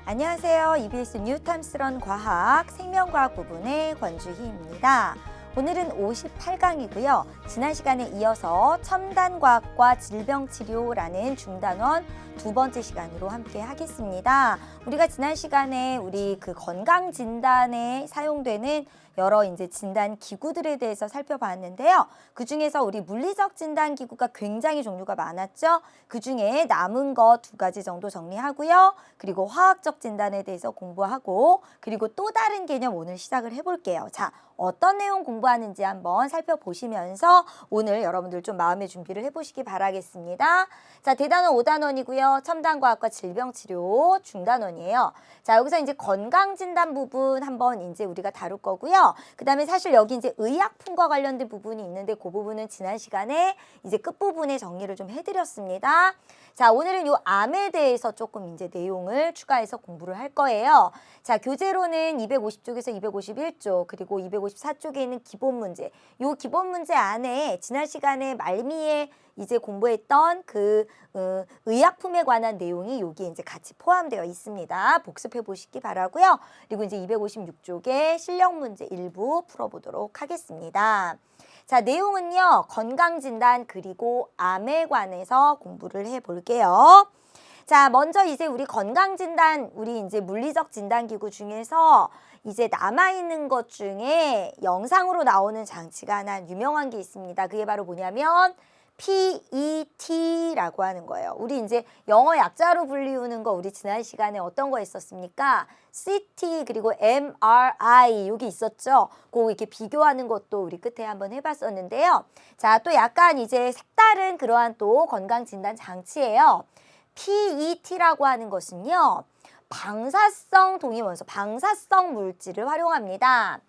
안녕하세요. EBS 뉴탐스런 과학 생명과학 부분의 권주희입니다. 오늘은 58강이고요. 지난 시간에 이어서 첨단과학과 질병치료라는 중단원 두 번째 시간으로 함께 하겠습니다. 우리가 지난 시간에 우리 건강진단에 사용되는 여러 진단 기구들에 대해서 살펴봤는데요. 그 중에서 우리 물리적 진단 기구가 굉장히 종류가 많았죠. 그 중에 남은 거 두 가지 정도 정리하고요. 그리고 화학적 진단에 대해서 공부하고 그리고 또 다른 개념 오늘 시작을 해볼게요. 자, 어떤 내용 공부하는지 한번 살펴보시면서 오늘 여러분들 좀 마음의 준비를 해보시기 바라겠습니다. 자, 대단원 5단원이고요. 첨단과학과 질병치료 중단원이에요. 자, 여기서 건강진단 부분 한번 우리가 다룰 거고요. 그 다음에 사실 여기 의약품과 관련된 부분이 있는데 그 부분은 지난 시간에 끝부분에 정리를 좀 해드렸습니다. 자, 오늘은 요 암에 대해서 조금 내용을 추가해서 공부를 할 거예요. 자, 교재로는 250쪽에서 251쪽 그리고 254쪽에 있는 기본 문제. 요 기본 문제 안에 지난 시간에 말미에 공부했던 의약품에 관한 내용이 여기 같이 포함되어 있습니다. 복습해 보시기 바라고요. 그리고 256쪽에 실력 문제 일부 풀어보도록 하겠습니다. 자, 내용은요. 건강진단 그리고 암에 관해서 공부를 해볼게요. 자, 먼저 우리 건강진단, 우리 물리적 진단기구 중에서 남아있는 것 중에 영상으로 나오는 장치가 하나 유명한 게 있습니다. 그게 바로 뭐냐면 PET라고 하는 거예요. 우리 영어 약자로 불리우는 거 우리 지난 시간에 어떤 거 했었습니까? CT 그리고 MRI 여기 있었죠. 그거 이렇게 비교하는 것도 우리 끝에 한번 해봤었는데요. 자, 또 약간 색다른 그러한 또 건강진단 장치예요. PET라고 하는 것은요. 방사성 동위원소, 방사성 물질을 활용합니다.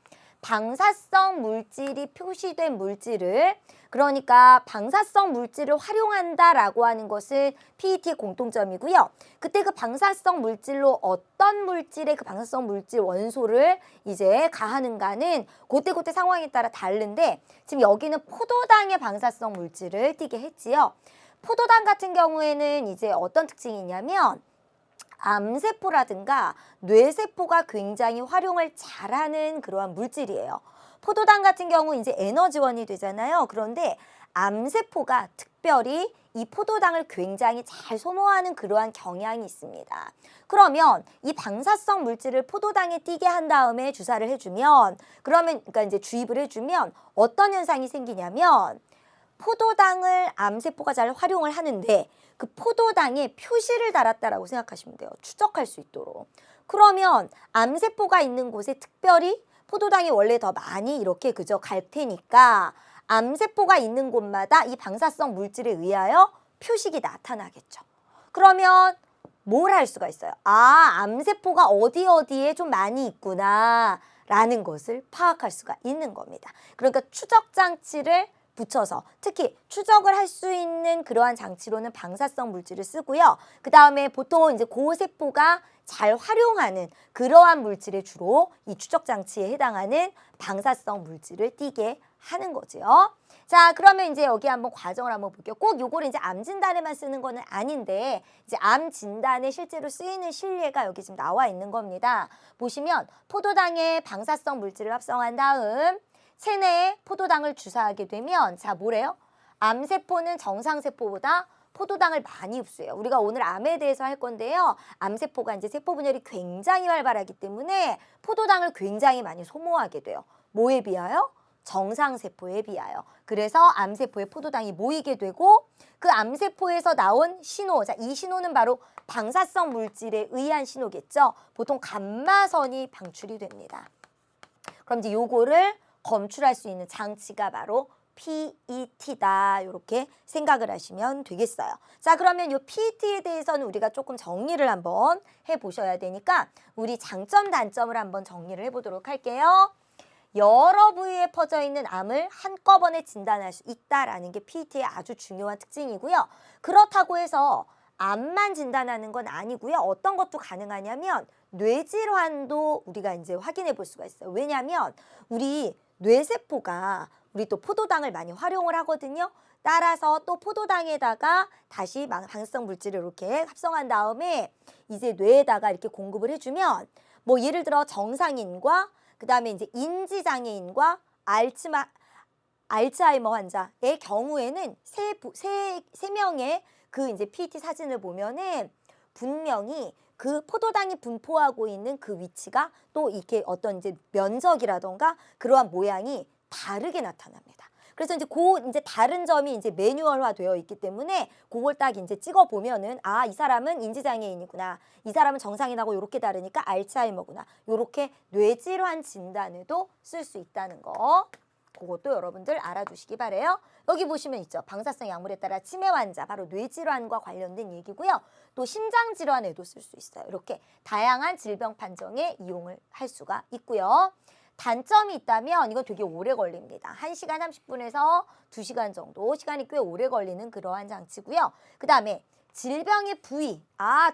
방사성 물질이 표시된 물질을 그러니까 방사성 물질을 활용한다라고 하는 것은 PET의 공통점이고요. 그때 그 방사성 물질로 어떤 물질의 그 방사성 물질 원소를 가하는가는 그때 상황에 따라 다른데 지금 여기는 포도당의 방사성 물질을 띠게 했지요. 포도당 같은 경우에는 어떤 특징이 있냐면 암세포라든가 뇌세포가 굉장히 활용을 잘하는 그러한 물질이에요. 포도당 같은 경우 에너지원이 되잖아요. 그런데 암세포가 특별히 이 포도당을 굉장히 잘 소모하는 그러한 경향이 있습니다. 그러면 이 방사성 물질을 포도당에 띄게 한 다음에 주사를 해주면 그러니까 주입을 해주면 어떤 현상이 생기냐면 포도당을 암세포가 잘 활용을 하는데 그 포도당에 표시를 달았다라고 생각하시면 돼요. 추적할 수 있도록. 그러면 암세포가 있는 곳에 특별히 포도당이 원래 더 많이 이렇게 갈 테니까 암세포가 있는 곳마다 이 방사성 물질에 의하여 표식이 나타나겠죠. 그러면 뭘 할 수가 있어요? 아, 암세포가 어디에 좀 많이 있구나 라는 것을 파악할 수가 있는 겁니다. 그러니까 추적 장치를 붙여서 특히 추적을 할 수 있는 그러한 장치로는 방사성 물질을 쓰고요. 그 다음에 보통 고세포가 잘 활용하는 그러한 물질에 주로 이 추적 장치에 해당하는 방사성 물질을 띠게 하는 거죠. 자, 그러면 여기 한번 과정을 한번 볼게요. 꼭 요거를 암 진단에만 쓰는 거는 아닌데 암 진단에 실제로 쓰이는 실례가 여기 지금 나와 있는 겁니다. 보시면 포도당에 방사성 물질을 합성한 다음 체내에 포도당을 주사하게 되면 자, 뭐래요? 암세포는 정상세포보다 포도당을 많이 흡수해요. 우리가 오늘 암에 대해서 할 건데요. 암세포가 세포 분열이 굉장히 활발하기 때문에 포도당을 굉장히 많이 소모하게 돼요. 뭐에 비하여? 정상세포에 비하여. 그래서 암세포에 포도당이 모이게 되고 그 암세포에서 나온 신호, 자, 이 신호는 바로 방사성 물질에 의한 신호겠죠. 보통 감마선이 방출이 됩니다. 그럼 요거를 검출할 수 있는 장치가 바로 PET다. 이렇게 생각을 하시면 되겠어요. 자, 그러면 이 PET에 대해서는 우리가 조금 정리를 한번 해보셔야 되니까 우리 장점, 단점을 한번 정리를 해보도록 할게요. 여러 부위에 퍼져 있는 암을 한꺼번에 진단할 수 있다라는 게 PET의 아주 중요한 특징이고요. 그렇다고 해서 암만 진단하는 건 아니고요. 어떤 것도 가능하냐면 뇌질환도 우리가 확인해 볼 수가 있어요. 왜냐하면 우리 뇌세포가 우리 또 포도당을 많이 활용을 하거든요. 따라서 또 포도당에다가 다시 방사성 물질을 이렇게 합성한 다음에 이제 뇌에다가 이렇게 공급을 해주면 뭐 예를 들어 정상인과 그다음에 이제 인지장애인과 알츠하이머 환자의 경우에는 세 명의 그 이제 PET 사진을 보면은 분명히 그 포도당이 분포하고 있는 그 위치가 또 이렇게 어떤 이제 면적이라던가 그러한 모양이 다르게 나타납니다. 그래서 이제 다른 점이 이제 매뉴얼화 되어 있기 때문에 그걸 딱 이제 찍어 보면은 아, 이 사람은 인지장애인이구나. 이 사람은 정상인하고 이렇게 다르니까 알츠하이머구나. 이렇게 뇌질환 진단에도 쓸 수 있다는 거. 그것도 여러분들 알아두시기 바래요. 여기 보시면 있죠. 방사성 약물에 따라 치매 환자, 바로 뇌질환과 관련된 얘기고요. 또 심장질환에도 쓸 수 있어요. 이렇게 다양한 질병 판정에 이용을 할 수가 있고요. 단점이 있다면 이건 되게 오래 걸립니다. 1시간 30분에서 2시간 정도 시간이 꽤 오래 걸리는 그러한 장치고요. 그 다음에 질병의 부위,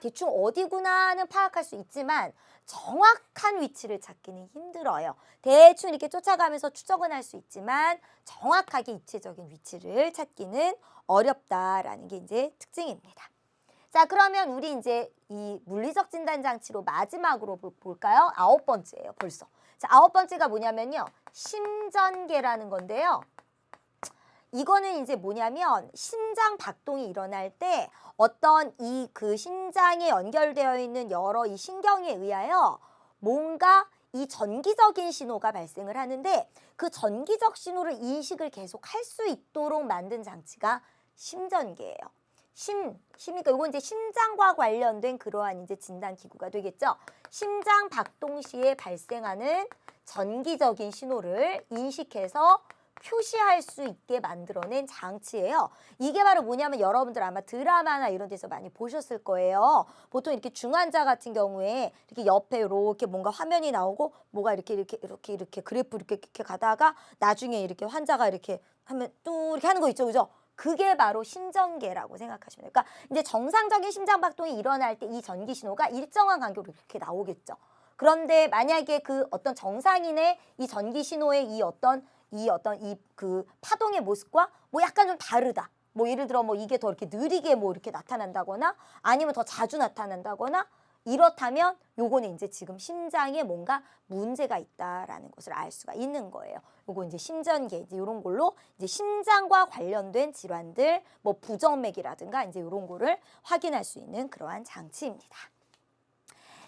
대충 어디구나는 파악할 수 있지만 정확한 위치를 찾기는 힘들어요. 대충 이렇게 쫓아가면서 추적은 할 수 있지만 정확하게 입체적인 위치를 찾기는 어렵다라는 게 이제 특징입니다. 자, 그러면 우리 이제 이 물리적 진단 장치로 마지막으로 볼까요? 9번째예요, 벌써. 자, 9번째가 뭐냐면요. 심전계라는 건데요. 이거는 이제 뭐냐면 심장 박동이 일어날 때 어떤 그 심장에 연결되어 있는 여러 이 신경에 의하여 뭔가 이 전기적인 신호가 발생을 하는데 그 전기적 신호를 인식을 계속 할 수 있도록 만든 장치가 심전계예요. 그러니까 이건 이제 심장과 관련된 그러한 이제 진단 기구가 되겠죠. 심장 박동 시에 발생하는 전기적인 신호를 인식해서 표시할 수 있게 만들어낸 장치예요. 이게 바로 뭐냐면 여러분들 아마 드라마나 이런 데서 많이 보셨을 거예요. 보통 이렇게 중환자 같은 경우에 이렇게 옆에 이렇게 뭔가 화면이 나오고 뭐가 이렇게 그래프 이렇게 가다가 나중에 이렇게 환자가 이렇게 하면 또 이렇게 하는 거 있죠, 그죠? 그게 바로 심전계라고 생각하시면 돼요. 그러니까 이제 정상적인 심장 박동이 일어날 때 이 전기 신호가 일정한 간격으로 이렇게 나오겠죠. 그런데 만약에 그 어떤 정상인의 이 전기 신호의 이 그 파동의 모습과 뭐 약간 좀 다르다. 뭐 예를 들어 뭐 이게 더 이렇게 느리게 뭐 이렇게 나타난다거나 아니면 더 자주 나타난다거나 이렇다면 요거는 이제 지금 심장에 뭔가 문제가 있다라는 것을 알 수가 있는 거예요. 요거 이제 심전계 이제 이런 걸로 이제 심장과 관련된 질환들 뭐 부정맥이라든가 이제 이런 거를 확인할 수 있는 그러한 장치입니다.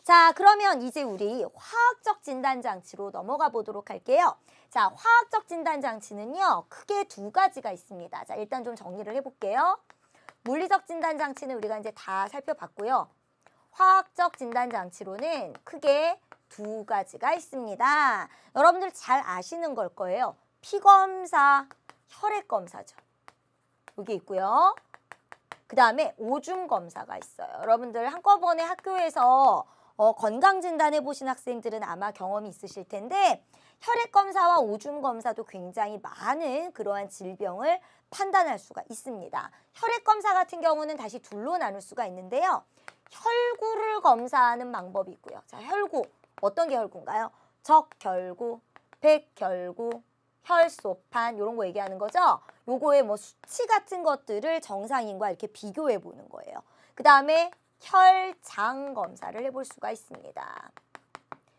자, 그러면 이제 우리 화학적 진단 장치로 넘어가 보도록 할게요. 자, 화학적 진단 장치는요, 크게 두 가지가 있습니다. 자, 일단 좀 정리를 해볼게요. 물리적 진단 장치는 우리가 이제 다 살펴봤고요. 화학적 진단 장치로는 크게 두 가지가 있습니다. 여러분들 잘 아시는 걸 거예요. 피검사, 혈액검사죠. 여기 있고요. 그 다음에 오줌 검사가 있어요. 여러분들 한꺼번에 학교에서 건강진단 해보신 학생들은 아마 경험이 있으실 텐데 혈액검사와 오줌검사도 굉장히 많은 그러한 질병을 판단할 수가 있습니다. 혈액검사 같은 경우는 다시 둘로 나눌 수가 있는데요. 혈구를 검사하는 방법이 있고요. 자, 혈구. 어떤 게 혈구인가요? 적혈구, 백혈구, 혈소판 이런 거 얘기하는 거죠. 요거의 뭐 수치 같은 것들을 정상인과 이렇게 비교해 보는 거예요. 그 다음에 혈장 검사를 해볼 수가 있습니다.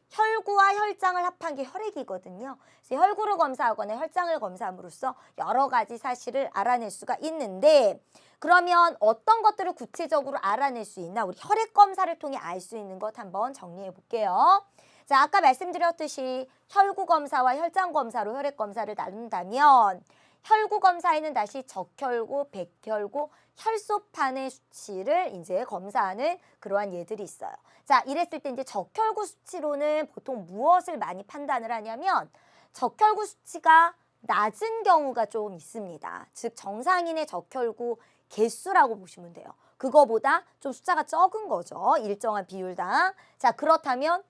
혈구와 혈장을 합한 게 혈액이거든요. 그래서 혈구를 검사하거나 혈장을 검사함으로써 여러 가지 사실을 알아낼 수가 있는데 그러면 어떤 것들을 구체적으로 알아낼 수 있나? 우리 혈액 검사를 통해 알 수 있는 것 한번 정리해 볼게요. 자, 아까 말씀드렸듯이 혈구 검사와 혈장 검사로 혈액 검사를 나눈다면 혈구 검사에는 다시 적혈구, 백혈구, 혈소판의 수치를 이제 검사하는 그러한 예들이 있어요. 자, 이랬을 때 이제 적혈구 수치로는 보통 무엇을 많이 판단을 하냐면 적혈구 수치가 낮은 경우가 좀 있습니다. 즉 정상인의 적혈구 개수라고 보시면 돼요. 그거보다 좀 숫자가 적은 거죠. 일정한 비율당. 자, 그렇다면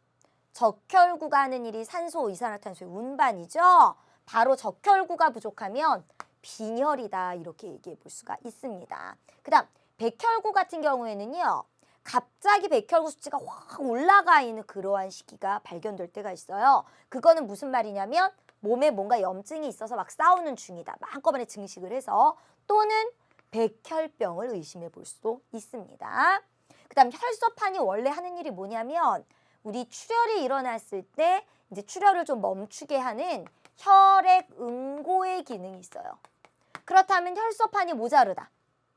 적혈구가 하는 일이 산소, 이산화탄소의 운반이죠. 바로 적혈구가 부족하면 빈혈이다 이렇게 얘기해 볼 수가 있습니다. 그 다음 백혈구 같은 경우에는요. 갑자기 백혈구 수치가 확 올라가 있는 그러한 시기가 발견될 때가 있어요. 그거는 무슨 말이냐면 몸에 뭔가 염증이 있어서 막 싸우는 중이다. 막 한꺼번에 증식을 해서 또는 백혈병을 의심해 볼 수도 있습니다. 그다음 혈소판이 원래 하는 일이 뭐냐면 우리 출혈이 일어났을 때 이제 출혈을 좀 멈추게 하는 혈액 응고의 기능이 있어요. 그렇다면 혈소판이 모자르다.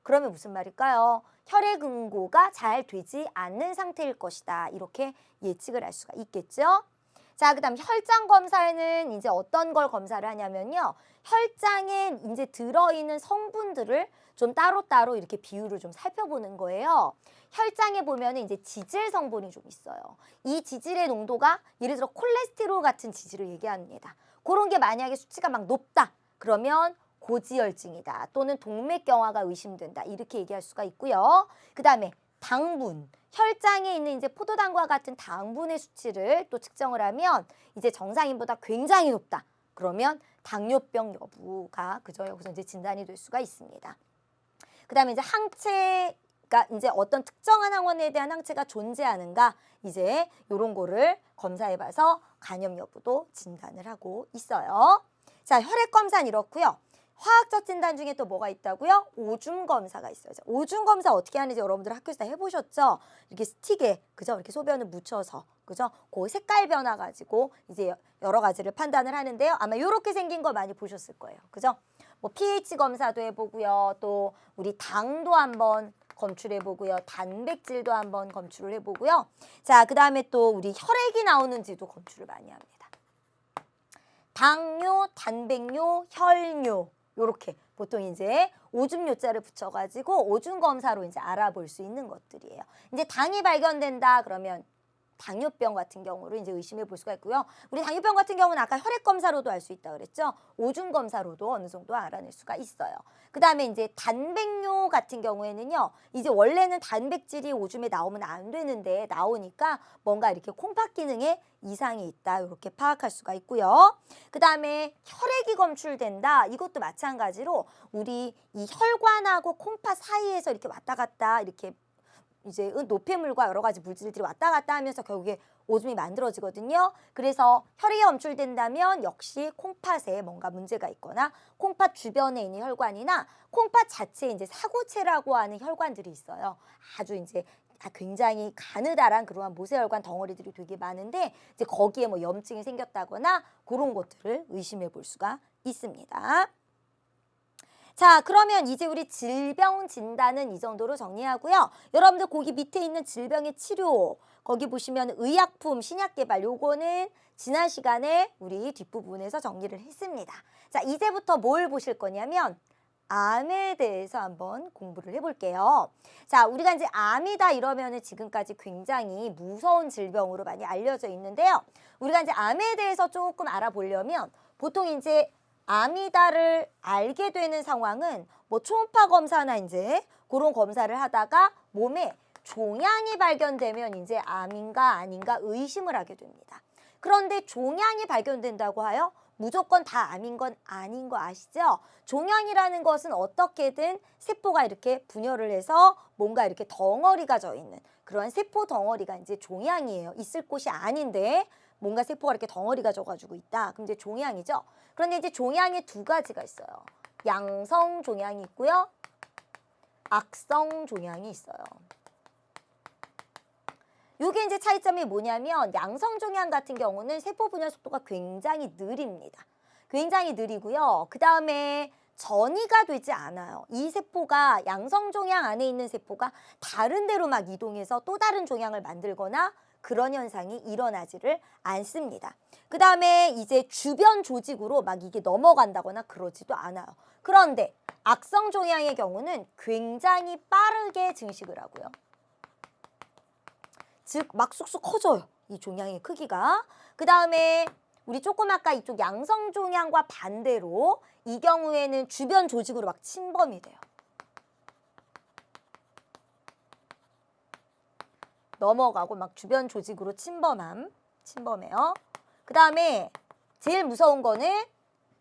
그러면 무슨 말일까요? 혈액 응고가 잘 되지 않는 상태일 것이다. 이렇게 예측을 할 수가 있겠죠. 자, 그다음 혈장 검사에는 이제 어떤 걸 검사를 하냐면요. 혈장에 이제 들어있는 성분들을 좀 따로따로 이렇게 비율을 좀 살펴보는 거예요. 혈장에 보면 이제 지질 성분이 좀 있어요. 이 지질의 농도가 예를 들어 콜레스테롤 같은 지질을 얘기합니다. 그런 게 만약에 수치가 막 높다. 그러면 고지혈증이다. 또는 동맥경화가 의심된다. 이렇게 얘기할 수가 있고요. 그다음에 당분, 혈장에 있는 이제 포도당과 같은 당분의 수치를 또 측정을 하면 이제 정상인보다 굉장히 높다. 그러면 당뇨병 여부가 여기서 이제 진단이 될 수가 있습니다. 그다음에 이제 항체가 이제 어떤 특정한 항원에 대한 항체가 존재하는가 이제 이런 거를 검사해봐서 간염 여부도 진단을 하고 있어요. 자, 혈액 검사는 이렇고요. 화학적 진단 중에 또 뭐가 있다고요? 오줌 검사가 있어요. 오줌 검사 어떻게 하는지 여러분들 학교에서 다 해보셨죠? 이렇게 스틱에 그죠? 이렇게 소변을 묻혀서 그죠? 그 색깔 변화 가지고 이제 여러 가지를 판단을 하는데요. 아마 이렇게 생긴 거 많이 보셨을 거예요. 그죠? 뭐 pH 검사도 해보고요. 또 우리 당도 한번 검출해보고요. 단백질도 한번 검출을 해보고요. 자, 그 다음에 또 우리 혈액이 나오는지도 검출을 많이 합니다. 당뇨, 단백뇨, 혈뇨 요렇게 보통 이제 오줌 요자를 붙여가지고 오줌 검사로 이제 알아볼 수 있는 것들이에요. 이제 당이 발견된다 그러면 당뇨병 같은 경우를 이제 의심해 볼 수가 있고요. 우리 당뇨병 같은 경우는 아까 혈액 검사로도 알 수 있다 그랬죠. 오줌 검사로도 어느 정도 알아낼 수가 있어요. 그다음에 이제 단백뇨 같은 경우에는요. 이제 원래는 단백질이 오줌에 나오면 안 되는데 나오니까 뭔가 이렇게 콩팥 기능에 이상이 있다. 이렇게 파악할 수가 있고요. 그다음에 혈액이 검출된다. 이것도 마찬가지로 우리 이 혈관하고 콩팥 사이에서 이렇게 왔다 갔다 이렇게 이제 노폐물과 여러 가지 물질들이 왔다 갔다 하면서 결국에 오줌이 만들어지거든요. 그래서 혈액이 검출된다면 역시 콩팥에 뭔가 문제가 있거나 콩팥 주변에 있는 혈관이나 콩팥 자체에 이제 사고체라고 하는 혈관들이 있어요. 아주 이제 굉장히 가느다란 그러한 모세혈관 덩어리들이 되게 많은데 이제 거기에 뭐 염증이 생겼다거나 그런 것들을 의심해 볼 수가 있습니다. 자, 그러면 이제 우리 질병 진단은 이 정도로 정리하고요. 여러분들 거기 밑에 있는 질병의 치료, 거기 보시면 의약품, 신약 개발 요거는 지난 시간에 우리 뒷부분에서 정리를 했습니다. 자, 이제부터 뭘 보실 거냐면 암에 대해서 한번 공부를 해볼게요. 자, 우리가 이제 암이다 이러면은 지금까지 굉장히 무서운 질병으로 많이 알려져 있는데요. 우리가 이제 암에 대해서 조금 알아보려면 보통 이제 암이다를 알게 되는 상황은 뭐 초음파 검사나 이제 그런 검사를 하다가 몸에 종양이 발견되면 이제 암인가 아닌가 의심을 하게 됩니다. 그런데 종양이 발견된다고 하여 무조건 다 암인 건 아닌 거 아시죠? 종양이라는 것은 어떻게든 세포가 이렇게 분열을 해서 뭔가 이렇게 덩어리가 져 있는 그런 세포 덩어리가 이제 종양이에요. 있을 곳이 아닌데 뭔가 세포가 이렇게 덩어리가 져가지고 있다. 그럼 이제 종양이죠. 그런데 이제 종양이 두 가지가 있어요. 양성 종양이 있고요. 악성 종양이 있어요. 이게 이제 차이점이 뭐냐면 양성 종양 같은 경우는 세포 분열 속도가 굉장히 느립니다. 굉장히 느리고요. 그 다음에 전이가 되지 않아요. 이 세포가 양성 종양 안에 있는 세포가 다른 데로 막 이동해서 또 다른 종양을 만들거나 그런 현상이 일어나지를 않습니다. 그 다음에 이제 주변 조직으로 막 이게 넘어간다거나 그러지도 않아요. 그런데 악성 종양의 경우는 굉장히 빠르게 증식을 하고요. 즉 막 쑥쑥 커져요. 이 종양의 크기가. 그 다음에 우리 조금 아까 이쪽 양성 종양과 반대로 이 경우에는 주변 조직으로 막 침범이 돼요. 넘어가고 막 주변 조직으로 침범해요. 그 다음에 제일 무서운 거는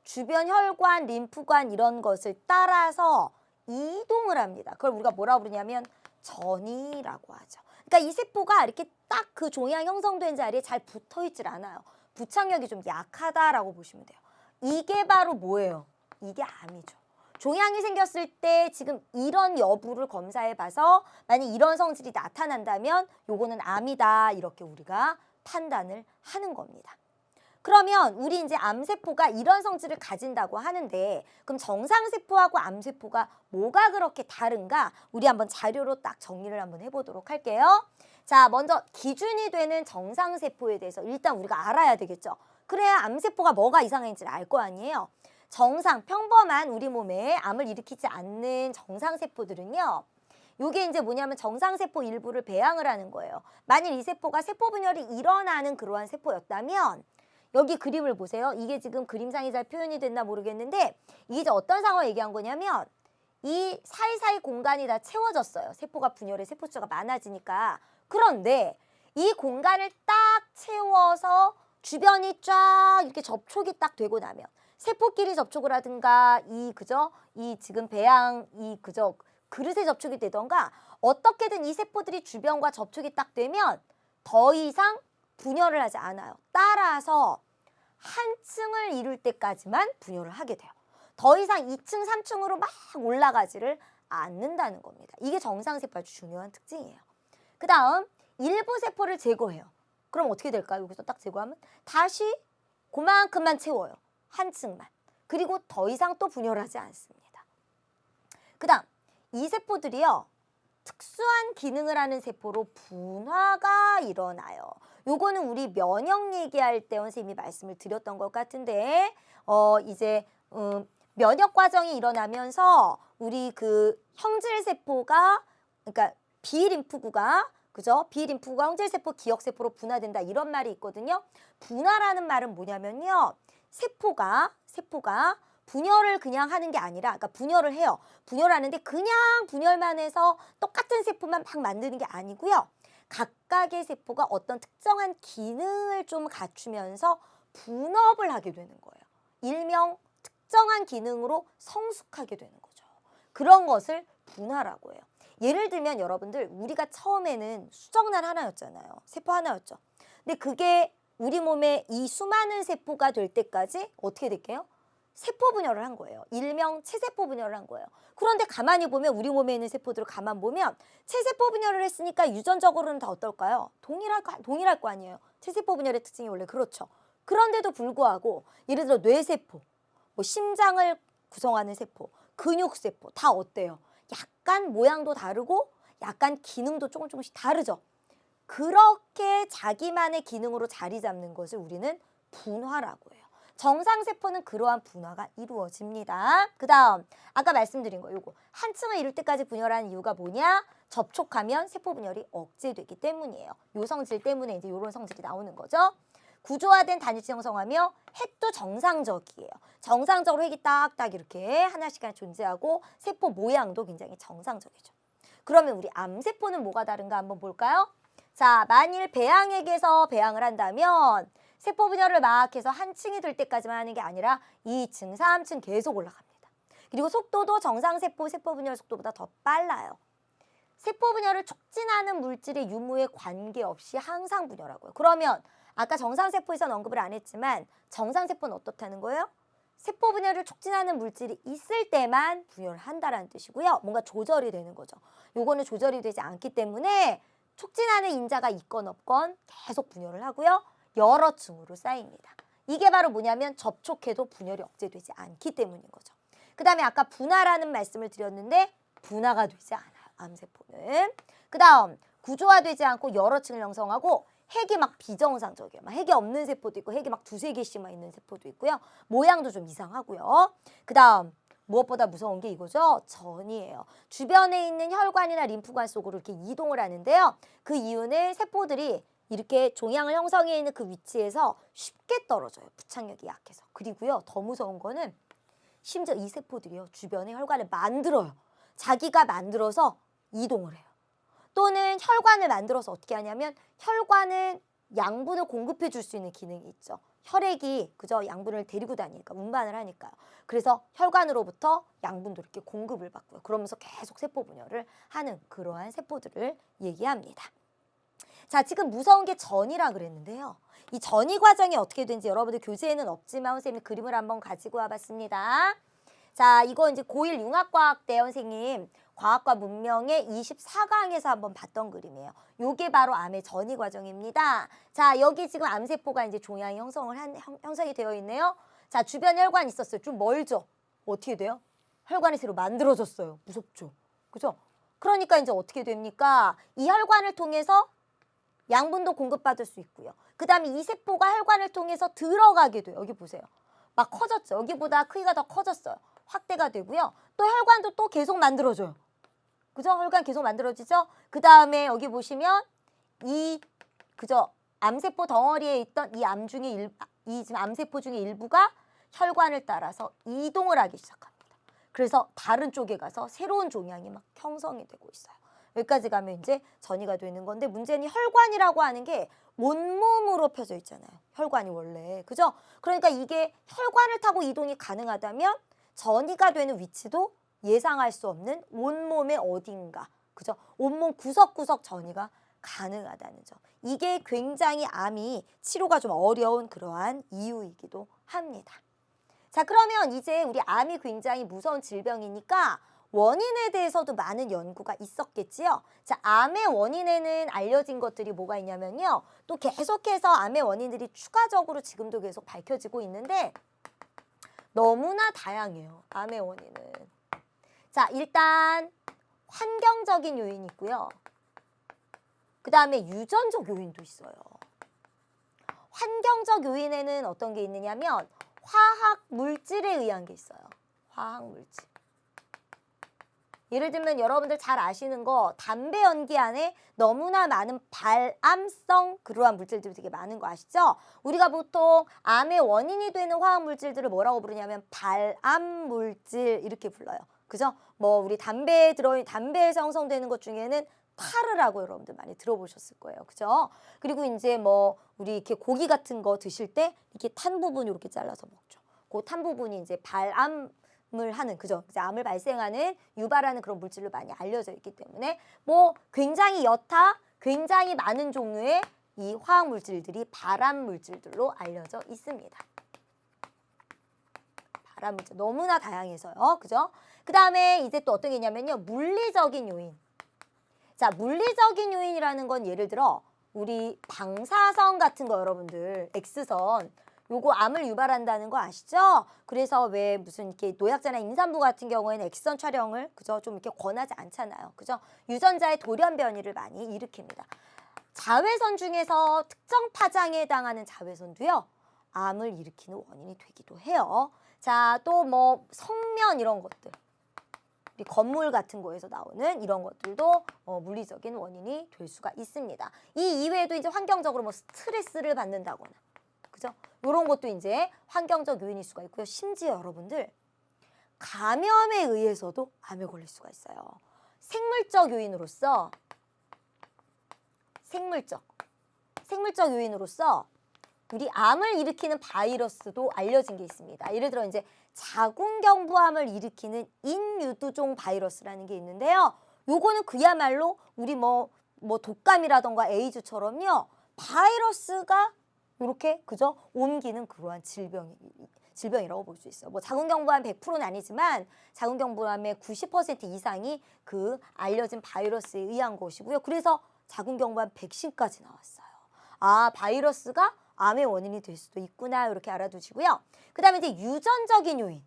주변 혈관, 림프관 이런 것을 따라서 이동을 합니다. 그걸 우리가 뭐라고 부르냐면 전이라고 하죠. 그러니까 이 세포가 이렇게 딱 그 종양 형성된 자리에 잘 붙어 있질 않아요. 부착력이 좀 약하다라고 보시면 돼요. 이게 바로 뭐예요? 이게 암이죠. 종양이 생겼을 때 지금 이런 여부를 검사해 봐서 만약 이런 성질이 나타난다면 요거는 암이다. 이렇게 우리가 판단을 하는 겁니다. 그러면 우리 이제 암세포가 이런 성질을 가진다고 하는데 그럼 정상세포하고 암세포가 뭐가 그렇게 다른가? 우리 한번 자료로 딱 정리를 한번 해보도록 할게요. 자, 먼저 기준이 되는 정상세포에 대해서 일단 우리가 알아야 되겠죠. 그래야 암세포가 뭐가 이상한지를 알 거 아니에요. 정상, 평범한 우리 몸에 암을 일으키지 않는 정상세포들은요. 요게 이제 뭐냐면 정상세포 일부를 배양을 하는 거예요. 만일 이 세포가 세포분열이 일어나는 그러한 세포였다면 여기 그림을 보세요. 이게 지금 그림상이 잘 표현이 됐나 모르겠는데 이게 이제 어떤 상황을 얘기한 거냐면 이 사이사이 공간이 다 채워졌어요. 세포가 분열해 세포수가 많아지니까. 그런데 이 공간을 딱 채워서 주변이 쫙 이렇게 접촉이 딱 되고 나면 세포끼리 접촉을 하든가 이 지금 배양 그릇에 접촉이 되던가 어떻게든 이 세포들이 주변과 접촉이 딱 되면 더 이상 분열을 하지 않아요. 따라서 한 층을 이룰 때까지만 분열을 하게 돼요. 더 이상 2층, 3층으로 막 올라가지를 않는다는 겁니다. 이게 정상세포의 아주 중요한 특징이에요. 그 다음 일부 세포를 제거해요. 그럼 어떻게 될까요? 여기서 딱 제거하면 다시 그만큼만 채워요. 한 층만. 그리고 더 이상 또 분열하지 않습니다. 그 다음 이 세포들이요. 특수한 기능을 하는 세포로 분화가 일어나요. 요거는 우리 면역 얘기할 때 선생님이 말씀을 드렸던 것 같은데 면역 과정이 일어나면서 우리 그 형질세포가 그러니까 B림프구가 그죠? B림프구가 형질세포, 기억세포로 분화된다 이런 말이 있거든요. 분화라는 말은 뭐냐면요. 세포가 분열을 그냥 하는 게 아니라 그러니까 분열을 해요. 분열하는데 그냥 분열만 해서 똑같은 세포만 막 만드는 게 아니고요. 각각의 세포가 어떤 특정한 기능을 좀 갖추면서 분업을 하게 되는 거예요. 일명 특정한 기능으로 성숙하게 되는 거죠. 그런 것을 분화라고 해요. 예를 들면 여러분들 우리가 처음에는 수정란 하나였잖아요. 세포 하나였죠. 근데 그게 우리 몸에 이 수많은 세포가 될 때까지 어떻게 될게요? 세포 분열을 한 거예요. 일명 체세포 분열을 한 거예요. 그런데 가만히 보면 우리 몸에 있는 세포들을 가만 보면 체세포 분열을 했으니까 유전적으로는 다 어떨까요? 동일할 거 아니에요. 체세포 분열의 특징이 원래 그렇죠. 그런데도 불구하고 예를 들어 뇌세포, 뭐 심장을 구성하는 세포, 근육세포 다 어때요? 약간 모양도 다르고 약간 기능도 조금씩 다르죠. 그렇게 자기만의 기능으로 자리 잡는 것을 우리는 분화라고 해요. 정상세포는 그러한 분화가 이루어집니다. 그 다음 아까 말씀드린 거 요거 한 층을 이룰 때까지 분열하는 이유가 뭐냐? 접촉하면 세포 분열이 억제되기 때문이에요. 요 성질 때문에 이제 요런 성질이 나오는 거죠. 구조화된 단위치 형성하며 핵도 정상적이에요. 정상적으로 핵이 딱딱 이렇게 하나씩 존재하고 세포 모양도 굉장히 정상적이죠. 그러면 우리 암세포는 뭐가 다른가 한번 볼까요? 자, 만일 배양액에서 배양을 한다면 세포 분열을 막 해서 한 층이 될 때까지만 하는 게 아니라 2층, 3층 계속 올라갑니다. 그리고 속도도 정상세포 세포 분열 속도보다 더 빨라요. 세포 분열을 촉진하는 물질의 유무에 관계없이 항상 분열하고요. 그러면 아까 정상세포에서는 언급을 안 했지만 정상세포는 어떻다는 거예요? 세포 분열을 촉진하는 물질이 있을 때만 분열을 한다는 뜻이고요. 뭔가 조절이 되는 거죠. 요거는 조절이 되지 않기 때문에 촉진하는 인자가 있건 없건 계속 분열을 하고요. 여러 층으로 쌓입니다. 이게 바로 뭐냐면 접촉해도 분열이 억제되지 않기 때문인 거죠. 그 다음에 아까 분화라는 말씀을 드렸는데 분화가 되지 않아요. 암세포는. 그 다음 구조화되지 않고 여러 층을 형성하고 핵이 막 비정상적이에요. 막 핵이 없는 세포도 있고 핵이 막 두세 개씩만 있는 세포도 있고요. 모양도 좀 이상하고요. 그 다음 무엇보다 무서운 게 이거죠. 전이에요. 주변에 있는 혈관이나 림프관 속으로 이렇게 이동을 하는데요. 그 이유는 세포들이 이렇게 종양을 형성해 있는 그 위치에서 쉽게 떨어져요. 부착력이 약해서. 그리고요. 더 무서운 거는 심지어 이 세포들이요. 주변에 혈관을 만들어요. 자기가 만들어서 이동을 해요. 또는 혈관을 만들어서 어떻게 하냐면 혈관은 양분을 공급해 줄 수 있는 기능이 있죠. 혈액이 그저 양분을 데리고 다니니까 운반을 하니까요. 그래서 혈관으로부터 양분도 이렇게 공급을 받고요. 그러면서 계속 세포 분열을 하는 그러한 세포들을 얘기합니다. 자, 지금 무서운 게 전이라 그랬는데요. 이 전이 과정이 어떻게 되는지 여러분들 교재에는 없지만 선생님이 그림을 한번 가지고 와봤습니다. 자, 이거 이제 고1 융합과학 때 선생님 과학과 문명의 24강에서 한번 봤던 그림이에요. 요게 바로 암의 전이 과정입니다. 자, 여기 지금 암세포가 이제 종양이 형성이 되어 있네요. 자, 주변 혈관 있었어요. 좀 멀죠? 어떻게 돼요? 혈관이 새로 만들어졌어요. 무섭죠? 그죠? 그러니까 이제 어떻게 됩니까? 이 혈관을 통해서 양분도 공급받을 수 있고요. 그 다음에 이 세포가 혈관을 통해서 들어가게 돼요. 여기 보세요. 막 커졌죠. 여기보다 크기가 더 커졌어요. 확대가 되고요. 또 혈관도 또 계속 만들어져요. 그죠? 혈관 계속 만들어지죠? 그 다음에 여기 보시면 그죠? 암세포 덩어리에 있던 이 지금 암세포 중에 일부가 혈관을 따라서 이동을 하기 시작합니다. 그래서 다른 쪽에 가서 새로운 종양이 막 형성이 되고 있어요. 여기까지 가면 이제 전이가 되는 건데 문제는 혈관이라고 하는 게 온몸으로 펴져 있잖아요. 혈관이 원래. 그죠? 그러니까 이게 혈관을 타고 이동이 가능하다면 전이가 되는 위치도 예상할 수 없는 온몸의 어딘가. 그죠? 온몸 구석구석 전이가 가능하다는 점. 이게 굉장히 암이 치료가 좀 어려운 그러한 이유이기도 합니다. 자, 그러면 이제 우리 암이 굉장히 무서운 질병이니까 원인에 대해서도 많은 연구가 있었겠지요. 자, 암의 원인에는 알려진 것들이 뭐가 있냐면요. 또 계속해서 암의 원인들이 추가적으로 지금도 계속 밝혀지고 있는데 너무나 다양해요. 암의 원인은. 자, 일단 환경적인 요인이 있고요. 그 다음에 유전적 요인도 있어요. 환경적 요인에는 어떤 게 있느냐면 화학 물질에 의한 게 있어요. 화학 물질. 예를 들면 여러분들 잘 아시는 거 담배 연기 안에 너무나 많은 발암성 그러한 물질들이 되게 많은 거 아시죠? 우리가 보통 암의 원인이 되는 화학 물질들을 뭐라고 부르냐면 발암 물질 이렇게 불러요. 그죠? 뭐 우리 담배에서 형성되는 것 중에는 타르라고 여러분들 많이 들어보셨을 거예요. 그죠? 그리고 이제 뭐 우리 이렇게 고기 같은 거 드실 때 이렇게 탄 부분 이렇게 잘라서 먹죠. 그 탄 부분이 이제 발암을 하는 그죠? 이제 암을 발생하는 유발하는 그런 물질로 많이 알려져 있기 때문에 뭐 굉장히 굉장히 많은 종류의 이 화학 물질들이 발암 물질들로 알려져 있습니다. 발암 물질 너무나 다양해서요. 그죠? 그 다음에 이제 또 어떤 게 있냐면요. 물리적인 요인. 자, 물리적인 요인이라는 건 예를 들어 우리 방사선 같은 거 여러분들 X선 요거 암을 유발한다는 거 아시죠? 그래서 왜 무슨 이렇게 노약자나 임산부 같은 경우에는 X선 촬영을 그죠? 좀 이렇게 권하지 않잖아요. 그죠? 유전자의 돌연 변이를 많이 일으킵니다. 자외선 중에서 특정 파장에 해당하는 자외선도요. 암을 일으키는 원인이 되기도 해요. 자, 또 뭐 성면 이런 것들. 우리 건물 같은 거에서 나오는 이런 것들도 물리적인 원인이 될 수가 있습니다. 이 이외에도 이제 환경적으로 뭐 스트레스를 받는다거나, 그죠? 이런 것도 이제 환경적 요인일 수가 있고요. 심지어 여러분들 감염에 의해서도 암에 걸릴 수가 있어요. 생물적 요인으로서 우리 암을 일으키는 바이러스도 알려진 게 있습니다. 예를 들어 이제 자궁경부암을 일으키는 인유두종 바이러스라는 게 있는데요. 요거는 그야말로 우리 뭐 독감이라던가 에이즈처럼요. 바이러스가 이렇게 그죠? 옮기는 그러한 질병이라고 볼 수 있어요. 뭐 자궁경부암 100%는 아니지만 자궁경부암의 90% 이상이 그 알려진 바이러스에 의한 것이고요. 그래서 자궁경부암 백신까지 나왔어요. 아, 바이러스가 암의 원인이 될 수도 있구나 이렇게 알아두시고요. 그 다음에 이제 유전적인 요인.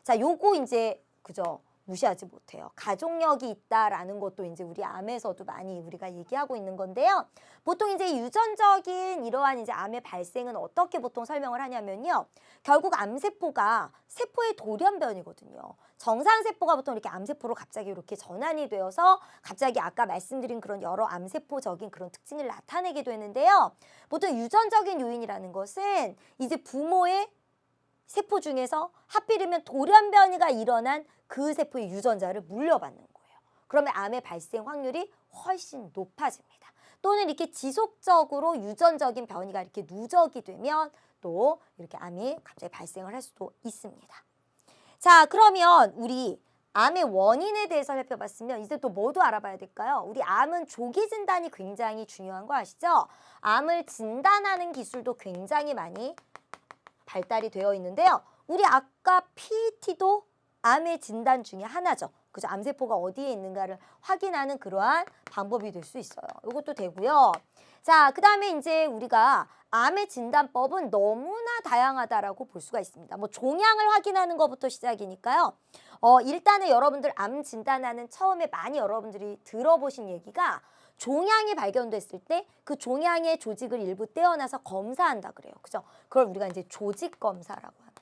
자, 요거 이제 그죠? 무시하지 못해요. 가족력이 있다라는 것도 이제 우리 암에서도 많이 우리가 얘기하고 있는 건데요. 보통 이제 유전적인 이러한 이제 암의 발생은 어떻게 보통 설명을 하냐면요. 결국 암세포가 세포의 돌연변이거든요. 정상세포가 보통 이렇게 암세포로 갑자기 이렇게 전환이 되어서 갑자기 아까 말씀드린 그런 여러 암세포적인 그런 특징을 나타내게 되는데요. 보통 유전적인 요인이라는 것은 이제 부모의 세포 중에서 하필이면 돌연변이가 일어난 그 세포의 유전자를 물려받는 거예요. 그러면 암의 발생 확률이 훨씬 높아집니다. 또는 이렇게 지속적으로 유전적인 변이가 이렇게 누적이 되면 또 이렇게 암이 갑자기 발생을 할 수도 있습니다. 자, 그러면 우리 암의 원인에 대해서 살펴봤으면 이제 또 뭐도 알아봐야 될까요? 우리 암은 조기 진단이 굉장히 중요한 거 아시죠? 암을 진단하는 기술도 굉장히 많이 발달이 되어 있는데요. 우리 아까 PET도 암의 진단 중에 하나죠. 그죠? 암세포가 어디에 있는가를 확인하는 그러한 방법이 될 수 있어요. 이것도 되고요. 자, 그 다음에 이제 우리가 암의 진단법은 너무나 다양하다라고 볼 수가 있습니다. 뭐 종양을 확인하는 것부터 시작이니까요. 일단은 여러분들 암 진단하는 처음에 많이 여러분들이 들어보신 얘기가 종양이 발견됐을 때 그 종양의 조직을 일부 떼어놔서 검사한다 그래요. 그죠? 그걸 우리가 이제 조직 검사라고 합니다.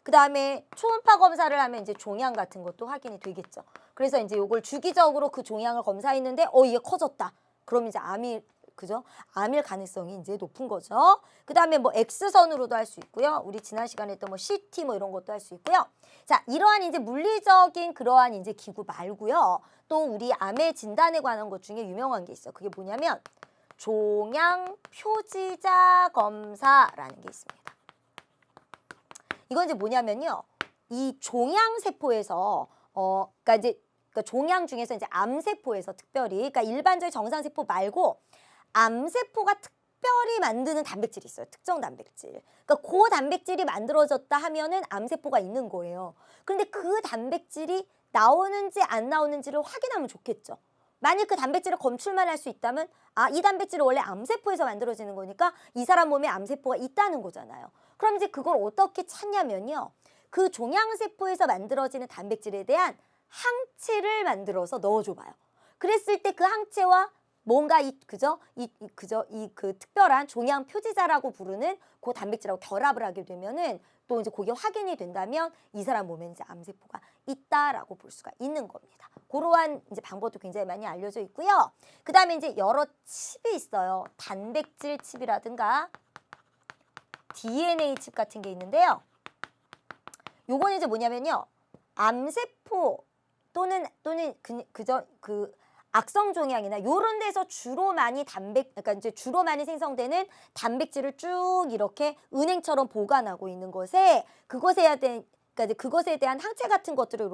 그 다음에 초음파 검사를 하면 이제 종양 같은 것도 확인이 되겠죠. 그래서 이제 요걸 주기적으로 그 종양을 검사했는데 이게 커졌다. 그럼 이제 암이 그죠? 암일 가능성이 이제 높은 거죠. 그 다음에 뭐 X선으로도 할 수 있고요. 우리 지난 시간에 했던 뭐 CT 뭐 이런 것도 할 수 있고요. 자, 이러한 이제 물리적인 그러한 이제 기구 말고요. 또 우리 암의 진단에 관한 것 중에 유명한 게 있어요. 그게 뭐냐면 종양 표지자 검사라는 게 있습니다. 이건 이제 뭐냐면요. 이 종양 세포에서 그러니까 종양 중에서 이제 암세포에서 특별히 그러니까 일반적인 정상세포 말고 암세포가 특별히 만드는 단백질이 있어요. 특정 단백질. 그러니까 그 단백질이 만들어졌다 하면은 암세포가 있는 거예요. 그런데 그 단백질이 나오는지 안 나오는지를 확인하면 좋겠죠. 만약 그 단백질을 검출만 할 수 있다면 이 단백질은 원래 암세포에서 만들어지는 거니까 이 사람 몸에 암세포가 있다는 거잖아요. 그럼 이제 그걸 어떻게 찾냐면요. 그 종양세포에서 만들어지는 단백질에 대한 항체를 만들어서 넣어줘봐요. 그랬을 때 그 항체와 뭔가 그 특별한 종양 표지자라고 부르는 그 단백질하고 결합을 하게 되면은 또 이제 그게 확인이 된다면 이 사람 몸에 이제 암세포가 있다라고 볼 수가 있는 겁니다. 그러한 이제 방법도 굉장히 많이 알려져 있고요. 그 다음에 이제 여러 칩이 있어요. 단백질 칩이라든가 DNA 칩 같은 게 있는데요. 요건 이제 뭐냐면요. 암세포 또는 악성 종양이나 요런 데서 주로 많이 그러니까 이제 주로 많이 생성되는 단백질을 쭉 이렇게 은행처럼 보관하고 있는 것에 그러니까 이제 그것에 대한 항체 같은 것들을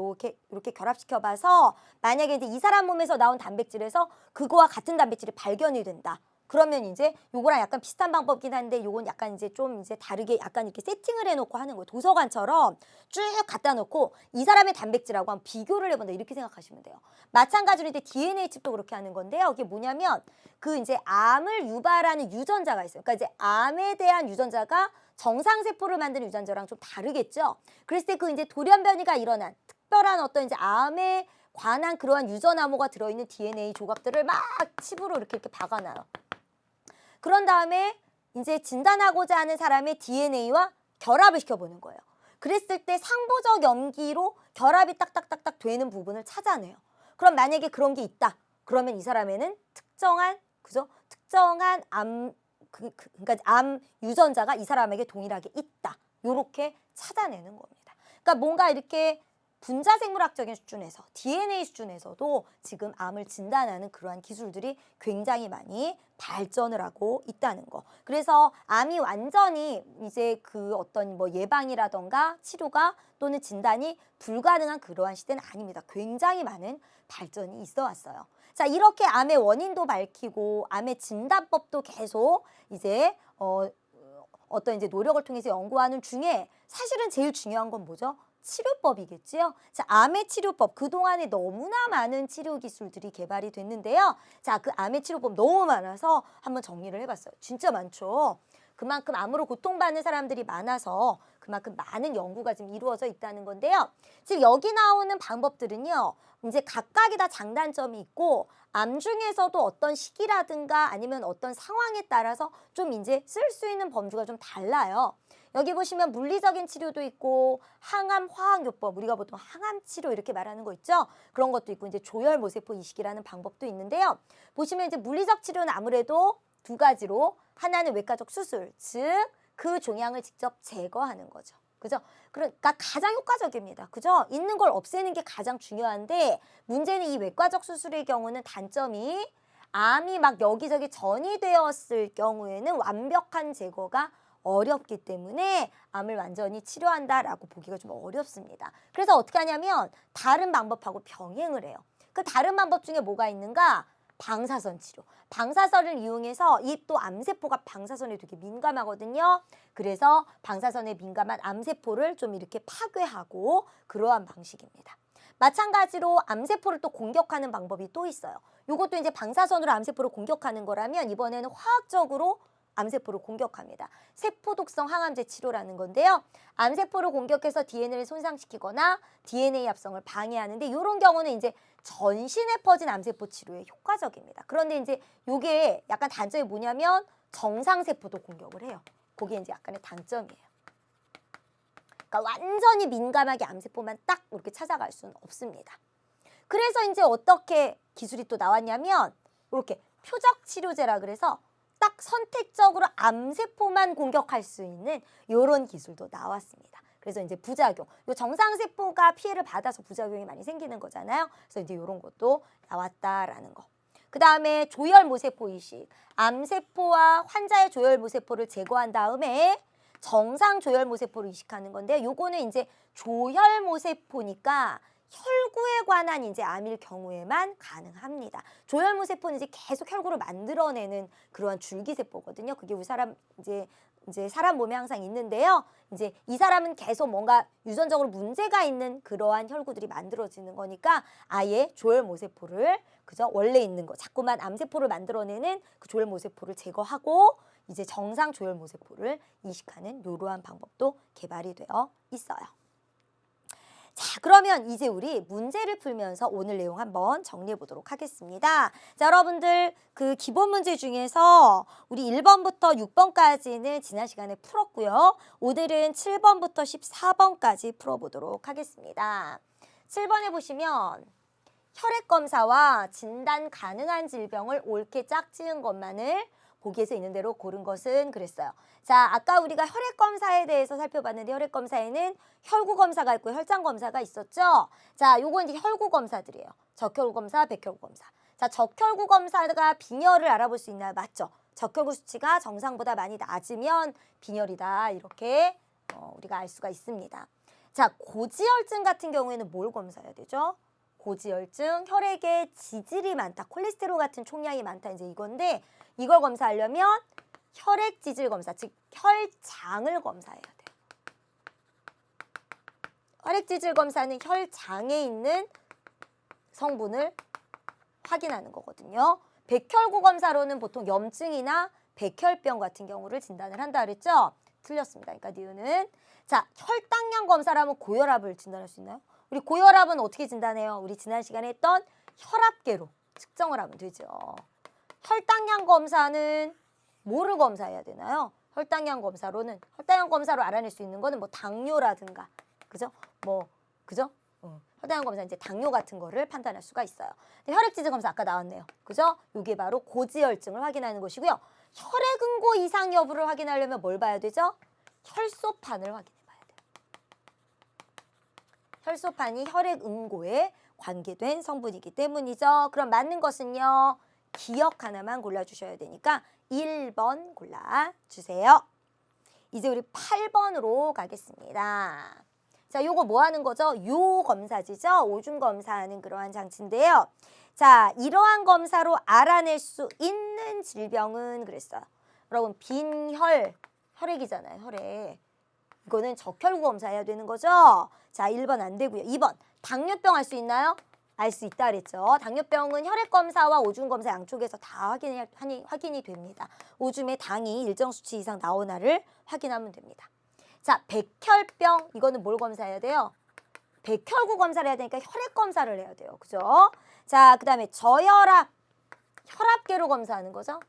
이렇게 결합시켜 봐서 만약에 이제 이 사람 몸에서 나온 단백질에서 그거와 같은 단백질이 발견이 된다. 그러면 이제 요거랑 약간 비슷한 방법이긴 한데 요건 약간 이제 좀 이제 다르게 약간 이렇게 세팅을 해놓고 하는 거예요. 도서관처럼 쭉 갖다 놓고 이 사람의 단백질하고 한번 비교를 해본다 이렇게 생각하시면 돼요. 마찬가지로 이제 DNA 칩도 그렇게 하는 건데요. 이게 뭐냐면 그 이제 암을 유발하는 유전자가 있어요. 그러니까 이제 암에 대한 유전자가 정상세포를 만드는 유전자랑 좀 다르겠죠. 그랬을 때 그 이제 돌연변이가 일어난 특별한 어떤 이제 암에 관한 그러한 유전 암호가 들어있는 DNA 조각들을 막 칩으로 이렇게 박아놔요. 그런 다음에 이제 진단하고자 하는 사람의 DNA와 결합을 시켜보는 거예요. 그랬을 때 상보적 염기로 결합이 딱딱딱딱 되는 부분을 찾아내요. 그럼 만약에 그런 게 있다. 그러면 이 사람에는 특정한 그러니까 암 유전자가 이 사람에게 동일하게 있다. 요렇게 찾아내는 겁니다. 그러니까 뭔가 이렇게 분자생물학적인 수준에서 DNA 수준에서도 지금 암을 진단하는 그러한 기술들이 굉장히 많이 발전을 하고 있다는 거. 그래서 암이 완전히 이제 그 어떤 뭐 예방이라던가 치료가 또는 진단이 불가능한 그러한 시대는 아닙니다. 굉장히 많은 발전이 있어 왔어요. 자, 이렇게 암의 원인도 밝히고 암의 진단법도 계속 이제 어떤 이제 노력을 통해서 연구하는 중에 사실은 제일 중요한 건 뭐죠? 치료법이겠지요. 자, 암의 치료법. 그동안에 너무나 많은 치료 기술들이 개발이 됐는데요. 자, 그 암의 치료법 너무 많아서 한번 정리를 해봤어요. 진짜 많죠. 그만큼 암으로 고통받는 사람들이 많아서 그만큼 많은 연구가 지금 이루어져 있다는 건데요. 지금 여기 나오는 방법들은요. 이제 각각이 다 장단점이 있고 암 중에서도 어떤 시기라든가 아니면 어떤 상황에 따라서 좀 이제 쓸 수 있는 범주가 좀 달라요. 여기 보시면 물리적인 치료도 있고 항암 화학요법, 우리가 보통 항암 치료 이렇게 말하는 거 있죠? 그런 것도 있고 이제 조혈 모세포 이식이라는 방법도 있는데요. 보시면 이제 물리적 치료는 아무래도 두 가지로 하나는 외과적 수술, 즉 그 종양을 직접 제거하는 거죠. 그죠? 그러니까 가장 효과적입니다. 그죠? 있는 걸 없애는 게 가장 중요한데 문제는 이 외과적 수술의 경우는 단점이 암이 막 여기저기 전이되었을 경우에는 완벽한 제거가 어렵기 때문에 암을 완전히 치료한다라고 보기가 좀 어렵습니다. 그래서 어떻게 하냐면 다른 방법하고 병행을 해요. 그 다른 방법 중에 뭐가 있는가? 방사선 치료. 방사선을 이용해서 이 또 암세포가 방사선에 되게 민감하거든요. 그래서 방사선에 민감한 암세포를 좀 이렇게 파괴하고 그러한 방식입니다. 마찬가지로 암세포를 또 공격하는 방법이 또 있어요. 이것도 이제 방사선으로 암세포를 공격하는 거라면 이번에는 화학적으로 암세포를 공격합니다. 세포독성 항암제 치료라는 건데요. 암세포를 공격해서 DNA를 손상시키거나 DNA 합성을 방해하는데 이런 경우는 이제 전신에 퍼진 암세포 치료에 효과적입니다. 그런데 이제 이게 약간 단점이 뭐냐면 정상세포도 공격을 해요. 그게 이제 약간의 단점이에요. 그러니까 완전히 민감하게 암세포만 딱 이렇게 찾아갈 수는 없습니다. 그래서 이제 어떻게 기술이 또 나왔냐면 이렇게 표적 치료제라 그래서 딱 선택적으로 암세포만 공격할 수 있는 이런 기술도 나왔습니다. 그래서 이제 부작용, 요 정상세포가 피해를 받아서 부작용이 많이 생기는 거잖아요. 그래서 이제 이런 것도 나왔다라는 거. 그 다음에 조혈모세포 이식, 암세포와 환자의 조혈모세포를 제거한 다음에 정상 조혈모세포를 이식하는 건데 요거는 이제 조혈모세포니까 혈구에 관한 이제 암일 경우에만 가능합니다. 조혈모세포는 이제 계속 혈구를 만들어내는 그러한 줄기세포거든요. 그게 우리 사람 이제 사람 몸에 항상 있는데요. 이제 이 사람은 계속 뭔가 유전적으로 문제가 있는 그러한 혈구들이 만들어지는 거니까 아예 조혈모세포를 그죠? 원래 있는 거 자꾸만 암세포를 만들어내는 그 조혈모세포를 제거하고 이제 정상 조혈모세포를 이식하는 이러한 방법도 개발이 되어 있어요. 자, 그러면 이제 우리 문제를 풀면서 오늘 내용 한번 정리해 보도록 하겠습니다. 자, 여러분들 그 기본 문제 중에서 우리 1번부터 6번까지는 지난 시간에 풀었고요. 오늘은 7번부터 14번까지 풀어보도록 하겠습니다. 7번에 보시면 혈액검사와 진단 가능한 질병을 옳게 짝지은 것만을 보기에서 있는 대로 고른 것은 그랬어요. 자, 아까 우리가 혈액검사에 대해서 살펴봤는데 혈액검사에는 혈구검사가 있고 혈장검사가 있었죠. 자, 요건 이제 혈구검사들이에요. 적혈구검사, 백혈구검사. 자, 적혈구검사가 빈혈을 알아볼 수 있나요? 맞죠? 적혈구 수치가 정상보다 많이 낮으면 빈혈이다. 이렇게 우리가 알 수가 있습니다. 자, 고지혈증 같은 경우에는 뭘 검사해야 되죠? 고지혈증, 혈액에 지질이 많다, 콜레스테롤 같은 총량이 많다 이제 이건데 이걸 검사하려면 혈액 지질 검사, 즉 혈장을 검사해야 돼요. 혈액 지질 검사는 혈장에 있는 성분을 확인하는 거거든요. 백혈구 검사로는 보통 염증이나 백혈병 같은 경우를 진단을 한다 그랬죠? 틀렸습니다. 그러니까 니은은 자, 혈당량 검사라면 고혈압을 진단할 수 있나요? 우리 고혈압은 어떻게 진단해요? 우리 지난 시간에 했던 혈압계로 측정을 하면 되죠. 혈당량 검사는 뭐를 검사해야 되나요? 혈당량 검사로는 혈당량 검사로 알아낼 수 있는 거는 뭐 당뇨라든가 그죠? 그죠? 혈당량 검사 이제 당뇨 같은 거를 판단할 수가 있어요. 혈액 지질 검사 아까 나왔네요. 그죠? 이게 바로 고지혈증을 확인하는 것이고요. 혈액 응고 이상 여부를 확인하려면 뭘 봐야 되죠? 혈소판을 확인해 봐야 돼요. 혈소판이 혈액 응고에 관계된 성분이기 때문이죠. 그럼 맞는 것은요. 기억 하나만 골라주셔야 되니까 1번 골라주세요. 이제 우리 8번으로 가겠습니다. 자, 요거 뭐 하는 거죠? 요 검사지죠? 오줌 검사하는 그러한 장치인데요. 자, 이러한 검사로 알아낼 수 있는 질병은 그랬어요. 여러분, 빈혈, 혈액이잖아요, 혈액. 이거는 적혈구 검사해야 되는 거죠? 자, 1번 안 되고요. 2번, 당뇨병 할 수 있나요? 알 수 있다 그랬죠. 당뇨병은 혈액 검사와 오줌 검사 양쪽에서 다 확인이 됩니다. 오줌에 당이 일정 수치 이상 나오나를 확인하면 됩니다. 자, 백혈병 이거는 뭘 검사해야 돼요? 백혈구 검사를 해야 되니까 혈액 검사를 해야 돼요. 그죠? 자, 그다음에 저혈압 혈압계로 검사하는 거죠.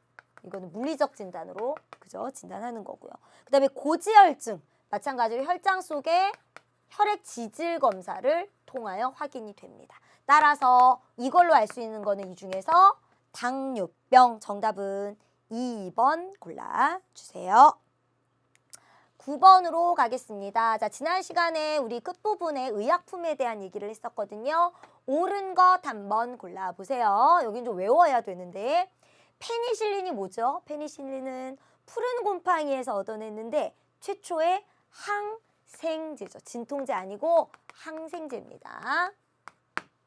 이거는 물리적 진단으로 그죠? 진단하는 거고요. 그다음에 고지혈증 마찬가지로 혈장 속에 혈액 지질 검사를 통하여 확인이 됩니다. 따라서 이걸로 알 수 있는 거는 이 중에서 당뇨병 정답은 2번 골라주세요. 9번으로 가겠습니다. 자, 지난 시간에 우리 끝부분에 의약품에 대한 얘기를 했었거든요. 옳은 것 한번 골라보세요. 여긴 좀 외워야 되는데 페니실린이 뭐죠? 페니실린은 푸른 곰팡이에서 얻어냈는데 최초의 항생제죠. 진통제 아니고 항생제입니다.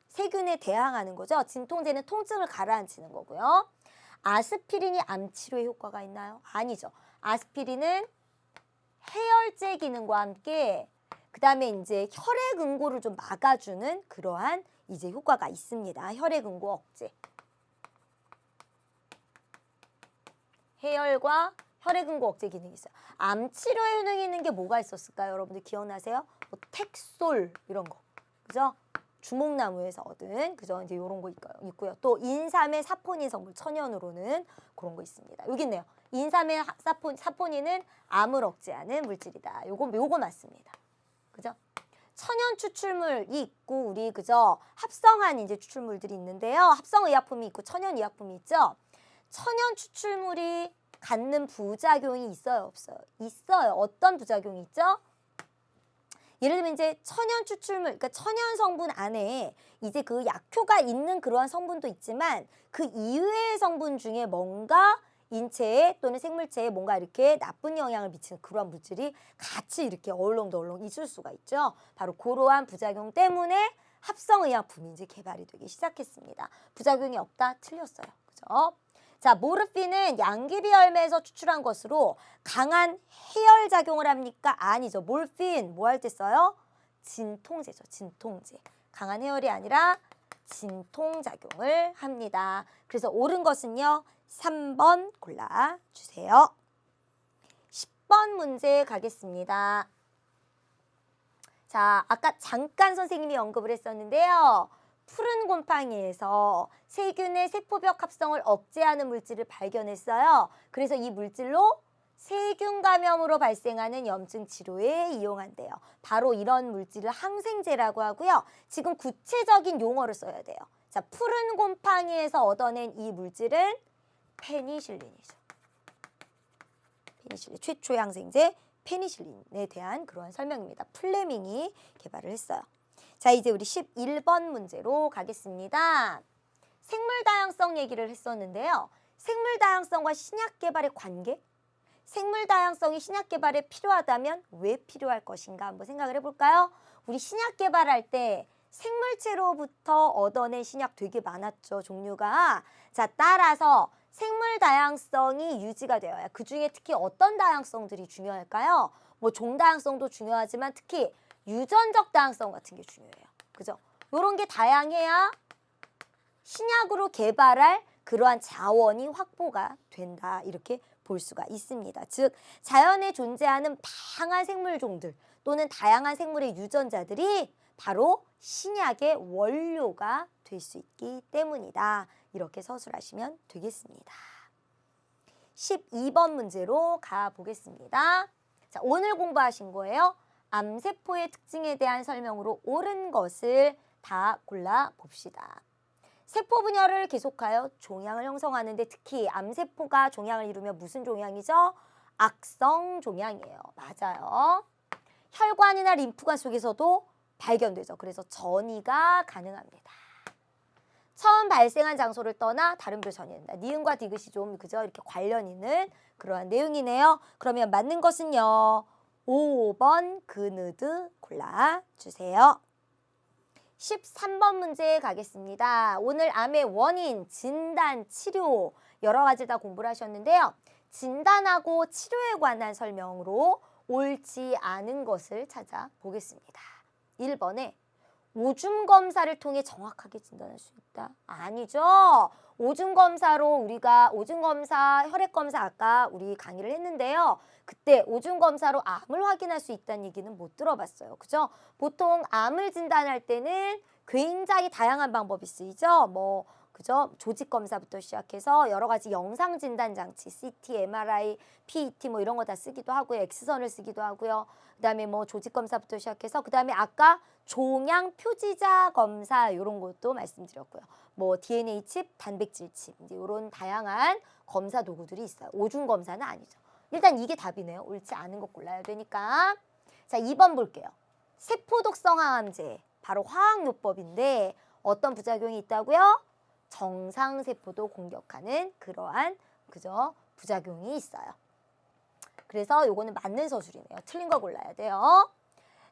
세균에 대항하는 거죠. 진통제는 통증을 가라앉히는 거고요. 아스피린이 암 치료에 효과가 있나요? 아니죠. 아스피린은 해열제 기능과 함께 그 다음에 이제 혈액 응고를 좀 막아주는 그러한 이제 효과가 있습니다. 혈액 응고 억제. 해열과 혈액 응고 억제 기능이 있어요. 암 치료에 효능이 있는 게 뭐가 있었을까요? 여러분들 기억나세요? 뭐 텍솔 이런 거. 그죠? 주목나무에서 얻은 그죠? 이제 요런 거 있고요. 또 인삼의 사포닌 성분 천연으로는 그런 거 있습니다. 여기 있네요. 인삼의 사포닌은 암을 억제하는 물질이다. 요거 맞습니다. 그죠? 천연 추출물이 있고 우리 그죠? 합성한 이제 추출물들이 있는데요. 합성 의약품이 있고 천연 의약품이 있죠. 천연 추출물이 갖는 부작용이 있어요, 없어요? 있어요. 어떤 부작용이 있죠? 예를 들면 이제 천연 추출물, 그러니까 천연 성분 안에 이제 그 약효가 있는 그러한 성분도 있지만 그 이외의 성분 중에 뭔가 인체에 또는 생물체에 뭔가 이렇게 나쁜 영향을 미치는 그러한 물질이 같이 이렇게 얼렁덜렁 있을 수가 있죠. 바로 그러한 부작용 때문에 합성의약품이 이제 개발이 되기 시작했습니다. 부작용이 없다? 틀렸어요. 그죠? 자, 모르핀은 양귀비 열매에서 추출한 것으로 강한 해열 작용을 합니까? 아니죠. 몰핀 뭐 할 때 써요? 진통제죠. 진통제. 강한 해열이 아니라 진통작용을 합니다. 그래서 옳은 것은요. 3번 골라주세요. 10번 문제 가겠습니다. 자, 아까 잠깐 선생님이 언급을 했었는데요. 푸른 곰팡이에서 세균의 세포벽 합성을 억제하는 물질을 발견했어요. 그래서 이 물질로 세균 감염으로 발생하는 염증 치료에 이용한대요. 바로 이런 물질을 항생제라고 하고요. 지금 구체적인 용어를 써야 돼요. 자, 푸른 곰팡이에서 얻어낸 이 물질은 페니실린이죠. 페니실린, 최초의 항생제 페니실린에 대한 그러한 설명입니다. 플레밍이 개발을 했어요. 자, 이제 우리 11번 문제로 가겠습니다. 생물 다양성 얘기를 했었는데요. 생물 다양성과 신약 개발의 관계? 생물 다양성이 신약 개발에 필요하다면 왜 필요할 것인가 한번 생각을 해볼까요? 우리 신약 개발할 때 생물체로부터 얻어낸 신약 되게 많았죠, 종류가. 자, 따라서 생물 다양성이 유지가 되어야 그 중에 특히 어떤 다양성들이 중요할까요? 뭐 종다양성도 중요하지만 특히 유전적 다양성 같은 게 중요해요. 그죠? 요런 게 다양해야 신약으로 개발할 그러한 자원이 확보가 된다. 이렇게 볼 수가 있습니다. 즉, 자연에 존재하는 다양한 생물종들 또는 다양한 생물의 유전자들이 바로 신약의 원료가 될 수 있기 때문이다. 이렇게 서술하시면 되겠습니다. 12번 문제로 가보겠습니다. 자, 오늘 공부하신 거예요. 암세포의 특징에 대한 설명으로 옳은 것을 다 골라봅시다. 세포 분열을 계속하여 종양을 형성하는데 특히 암세포가 종양을 이루면 무슨 종양이죠? 악성 종양이에요. 맞아요. 혈관이나 림프관 속에서도 발견되죠. 그래서 전이가 가능합니다. 처음 발생한 장소를 떠나 다른 곳에 전이된다. 니은과 디귿이 좀 그죠? 이렇게 관련 있는 그러한 내용이네요. 그러면 맞는 것은요. 5번 그느드 골라주세요. 13번 문제 가겠습니다. 오늘 암의 원인, 진단, 치료 여러 가지 다 공부를 하셨는데요. 진단하고 치료에 관한 설명으로 옳지 않은 것을 찾아보겠습니다. 1번에 오줌 검사를 통해 정확하게 진단할 수 있다. 아니죠. 오줌 검사로 우리가 오줌 검사, 혈액 검사 아까 우리 강의를 했는데요. 그때 오줌 검사로 암을 확인할 수 있다는 얘기는 못 들어봤어요. 그죠? 보통 암을 진단할 때는 굉장히 다양한 방법이 쓰이죠. 뭐 그죠? 조직 검사부터 시작해서 여러 가지 영상 진단 장치, CT, MRI, PET 뭐 이런 거 다 쓰기도 하고요. X선을 쓰기도 하고요. 그다음에 뭐 조직 검사부터 시작해서 그다음에 아까 종양 표지자 검사 이런 것도 말씀드렸고요. 뭐 DNA 칩, 단백질 칩 이제 이런 다양한 검사 도구들이 있어요. 오줌 검사는 아니죠. 일단 이게 답이네요. 옳지 않은 거 골라야 되니까. 자, 2번 볼게요. 세포독성 항암제 바로 화학요법인데 어떤 부작용이 있다고요? 정상세포도 공격하는 그러한 그죠? 부작용이 있어요. 그래서 요거는 맞는 서술이네요. 틀린 거 골라야 돼요.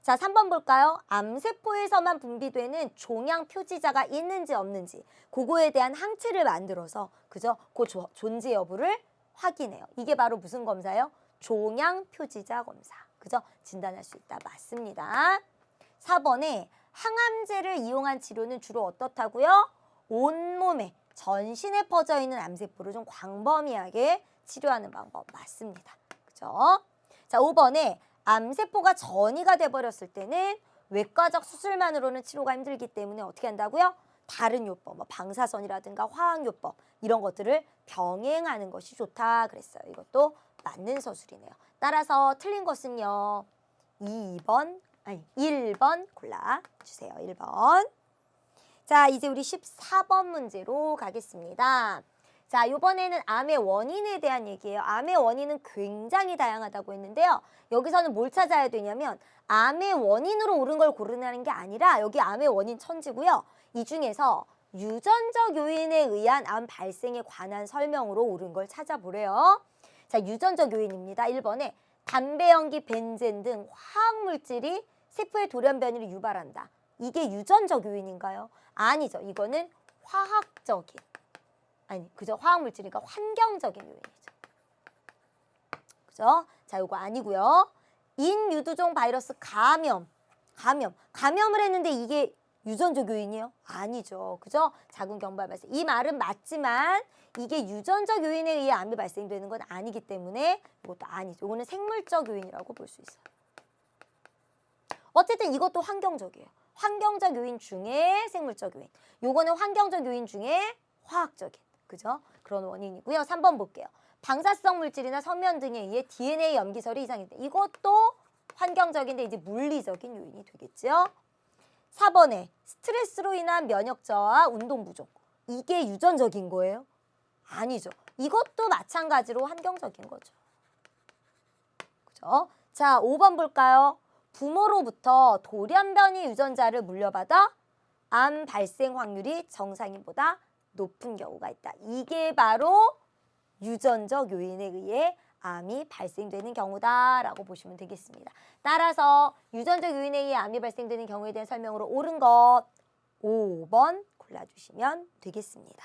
자, 3번 볼까요? 암세포에서만 분비되는 종양 표지자가 있는지 없는지 그거에 대한 항체를 만들어서 그죠? 그 존재 여부를 확인해요. 이게 바로 무슨 검사예요? 종양 표지자 검사. 그죠? 진단할 수 있다. 맞습니다. 4번에 항암제를 이용한 치료는 주로 어떻다고요? 온몸에 전신에 퍼져 있는 암세포를 좀 광범위하게 치료하는 방법 맞습니다. 그죠? 자, 5번에 암세포가 전이가 돼버렸을 때는 외과적 수술만으로는 치료가 힘들기 때문에 어떻게 한다고요? 다른 요법, 뭐 방사선이라든가 화학요법 이런 것들을 병행하는 것이 좋다 그랬어요. 이것도 맞는 서술이네요. 따라서 틀린 것은요. 1번 골라주세요. 1번. 자, 이제 우리 14번 문제로 가겠습니다. 자, 이번에는 암의 원인에 대한 얘기예요. 암의 원인은 굉장히 다양하다고 했는데요. 여기서는 뭘 찾아야 되냐면 암의 원인으로 옳은 걸 고르는 게 아니라 여기 암의 원인 천지고요. 이 중에서 유전적 요인에 의한 암 발생에 관한 설명으로 옳은 걸 찾아보래요. 자, 유전적 요인입니다. 1번에 담배 연기, 벤젠 등 화학물질이 세포의 돌연변이를 유발한다. 이게 유전적 요인인가요? 아니죠. 이거는 화학적인. 그죠? 화학물질이니까 환경적인 요인이죠. 그죠? 자, 요거 아니고요. 인유두종 바이러스 감염을 했는데 이게 유전적 요인이요? 아니죠. 그죠? 작은 경부암 발생. 이 말은 맞지만 이게 유전적 요인에 의해 암이 발생되는 건 아니기 때문에 이것도 아니죠. 이거는 생물적 요인이라고 볼 수 있어요. 어쨌든 이것도 환경적이에요. 환경적 요인 중에 생물적 요인. 요거는 환경적 요인 중에 화학적인. 그죠? 그런 원인이고요. 3번 볼게요. 방사성 물질이나 성면 등에 의해 DNA 염기설이 이상인데 이것도 환경적인데 이제 물리적인 요인이 되겠죠. 4번에 스트레스로 인한 면역 저하, 운동 부족. 이게 유전적인 거예요? 아니죠. 이것도 마찬가지로 환경적인 거죠. 그죠? 자, 5번 볼까요? 부모로부터 돌연변이 유전자를 물려받아 암 발생 확률이 정상인보다 높은 경우가 있다. 이게 바로 유전적 요인에 의해 암이 발생되는 경우다라고 보시면 되겠습니다. 따라서 유전적 요인에 의해 암이 발생되는 경우에 대한 설명으로 옳은 것 5번 골라주시면 되겠습니다.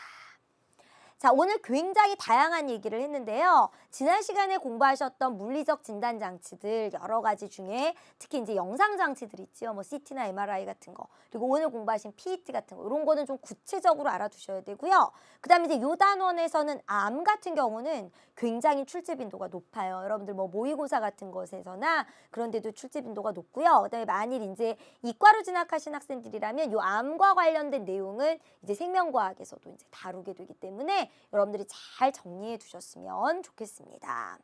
자, 오늘 굉장히 다양한 얘기를 했는데요. 지난 시간에 공부하셨던 물리적 진단 장치들 여러 가지 중에 특히 이제 영상 장치들 있죠. 뭐 CT나 MRI 같은 거. 그리고 오늘 공부하신 PET 같은 거. 이런 거는 좀 구체적으로 알아두셔야 되고요. 그다음에 이제 요 단원에서는 암 같은 경우는 굉장히 출제 빈도가 높아요. 여러분들 뭐 모의고사 같은 것에서나 그런 데도 출제 빈도가 높고요. 그다음에 만일 이제 이과로 진학하신 학생들이라면 요 암과 관련된 내용은 이제 생명과학에서도 이제 다루게 되기 때문에 여러분들이 잘 정리해 두셨으면 좋겠습니다.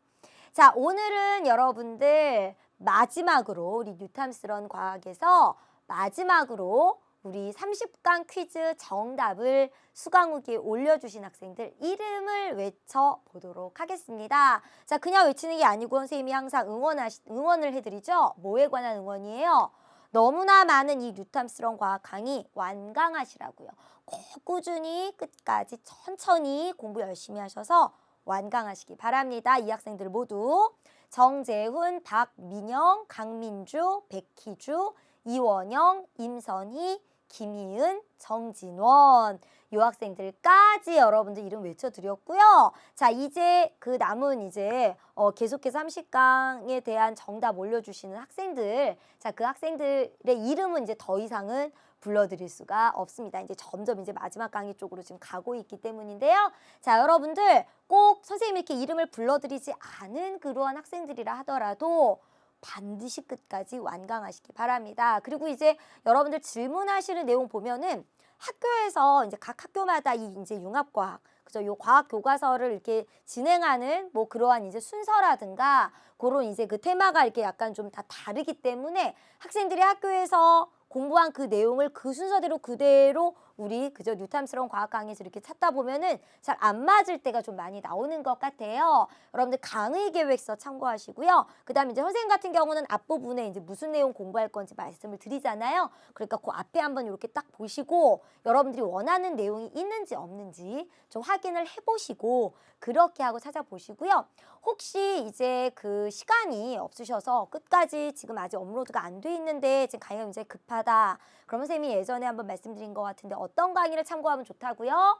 자, 오늘은 여러분들 마지막으로 우리 뉴탐스런 과학에서 마지막으로 우리 30강 퀴즈 정답을 수강후기에 올려주신 학생들 이름을 외쳐보도록 하겠습니다. 자, 그냥 외치는 게 아니고 선생님이 항상 응원을 해드리죠. 뭐에 관한 응원이에요? 너무나 많은 이 뉴탐스런 과학 강의 완강하시라고요. 꼭 꾸준히 끝까지 천천히 공부 열심히 하셔서 완강하시기 바랍니다. 이 학생들 모두 정재훈, 박민영, 강민주, 백희주, 이원영, 임선희, 김희은, 정진원 이 학생들까지 여러분들 이름 외쳐드렸고요. 자, 이제 그 남은 이제 계속해서 30강에 대한 정답 올려주시는 학생들, 자, 그 학생들의 이름은 이제 더 이상은 불러드릴 수가 없습니다. 이제 점점 이제 마지막 강의 쪽으로 지금 가고 있기 때문인데요. 자, 여러분들 꼭 선생님이 이렇게 이름을 불러드리지 않은 그러한 학생들이라 하더라도 반드시 끝까지 완강하시기 바랍니다. 그리고 이제 여러분들 질문하시는 내용 보면은 학교에서 이제 각 학교마다 이 이제 융합과학, 그죠? 요 과학 교과서를 이렇게 진행하는 뭐 그러한 이제 순서라든가 그런 이제 그 테마가 이렇게 약간 좀 다 다르기 때문에 학생들이 학교에서 공부한 그 내용을 그 순서대로 그대로 우리 그저 뉴탐스러운 과학 강의에서 이렇게 찾다 보면은 잘 안 맞을 때가 좀 많이 나오는 것 같아요. 여러분들 강의 계획서 참고하시고요. 그다음에 이제 선생님 같은 경우는 앞부분에 이제 무슨 내용 공부할 건지 말씀을 드리잖아요. 그러니까 그 앞에 한번 이렇게 딱 보시고 여러분들이 원하는 내용이 있는지 없는지 좀 확인을 해보시고 그렇게 하고 찾아보시고요. 혹시 이제 그 시간이 없으셔서 끝까지 지금 아직 업로드가 안 돼 있는데 지금 강의가 굉장히 급하다. 그러면 선생님이 예전에 한번 말씀드린 것 같은데 어떤 강의를 참고하면 좋다고요?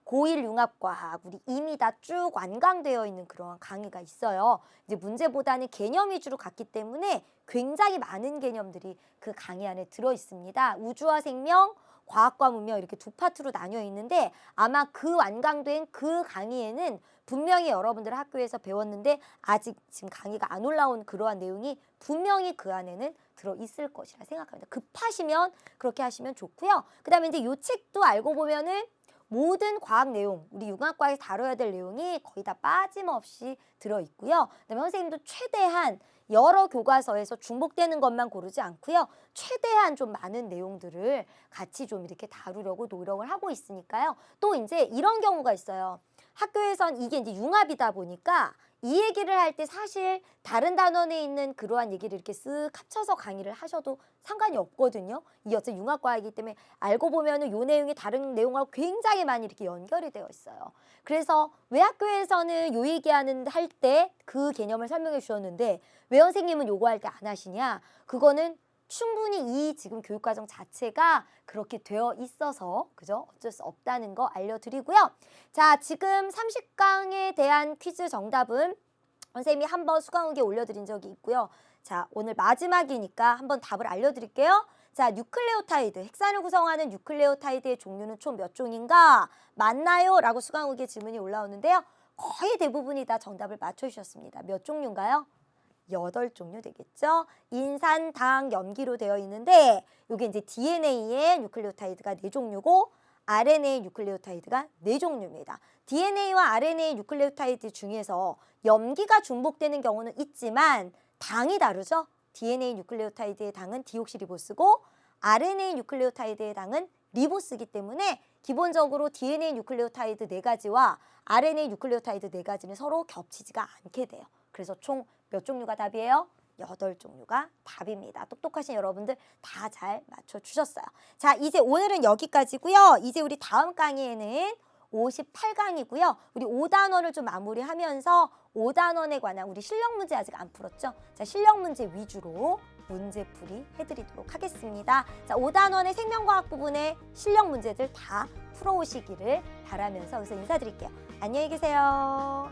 고1 융합과학 우리 이미 다 쭉 완강되어 있는 그런 강의가 있어요. 이제 문제보다는 개념 위주로 갔기 때문에 굉장히 많은 개념들이 그 강의 안에 들어 있습니다. 우주와 생명, 과학과 문명 이렇게 두 파트로 나뉘어 있는데 아마 그 완강된 그 강의에는 분명히 여러분들 학교에서 배웠는데 아직 지금 강의가 안 올라온 그러한 내용이 분명히 그 안에는 들어 있을 것이라 생각합니다. 급하시면 그렇게 하시면 좋고요. 그다음에 이제 이 책도 알고 보면은 모든 과학 내용, 우리 융합과에서 다뤄야 될 내용이 거의 다 빠짐없이 들어있고요. 그다음에 선생님도 최대한 여러 교과서에서 중복되는 것만 고르지 않고요. 최대한 좀 많은 내용들을 같이 좀 이렇게 다루려고 노력을 하고 있으니까요. 또 이제 이런 경우가 있어요. 학교에선 이게 이제 융합이다 보니까 이 얘기를 할 때 사실 다른 단원에 있는 그러한 얘기를 이렇게 쓱 합쳐서 강의를 하셔도 상관이 없거든요. 이 어차피 융합과이기 때문에 알고 보면은 요 내용이 다른 내용하고 굉장히 많이 이렇게 연결이 되어 있어요. 그래서 왜 학교에서는 요 얘기하는 할 때 그 개념을 설명해 주셨는데 왜 선생님은 요거 할 때 안 하시냐? 그거는 충분히 이 지금 교육과정 자체가 그렇게 되어 있어서 그죠? 어쩔 수 없다는 거 알려드리고요. 자, 지금 30강에 대한 퀴즈 정답은 선생님이 한번 수강후기에 올려드린 적이 있고요. 자, 오늘 마지막이니까 한번 답을 알려드릴게요. 자, 뉴클레오타이드, 헥산을 구성하는 뉴클레오타이드의 종류는 총 몇 종인가? 맞나요? 라고 수강후기에 질문이 올라오는데요. 거의 대부분이 다 정답을 맞춰주셨습니다. 몇 종류인가요? 8종류 되겠죠. 인산, 당, 염기로 되어 있는데 이게 이제 DNA의 뉴클레오타이드가 4종류고 RNA 뉴클레오타이드가 4종류입니다. DNA와 RNA 뉴클레오타이드 중에서 염기가 중복되는 경우는 있지만 당이 다르죠. DNA 뉴클레오타이드의 당은 디옥시리보스고 RNA 뉴클레오타이드의 당은 리보스이기 때문에 기본적으로 DNA 뉴클레오타이드 4가지와 RNA 뉴클레오타이드 4가지는 서로 겹치지가 않게 돼요. 그래서 총 몇 종류가 답이에요? 8종류가 답입니다. 똑똑하신 여러분들 다 잘 맞춰주셨어요. 자, 이제 오늘은 여기까지고요. 이제 우리 다음 강의에는 58강이고요. 우리 5단원을 좀 마무리하면서 5단원에 관한 우리 실력 문제 아직 안 풀었죠? 자, 실력 문제 위주로 문제풀이 해드리도록 하겠습니다. 자, 5단원의 생명과학 부분의 실력 문제들 다 풀어오시기를 바라면서 여기서 인사드릴게요. 안녕히 계세요.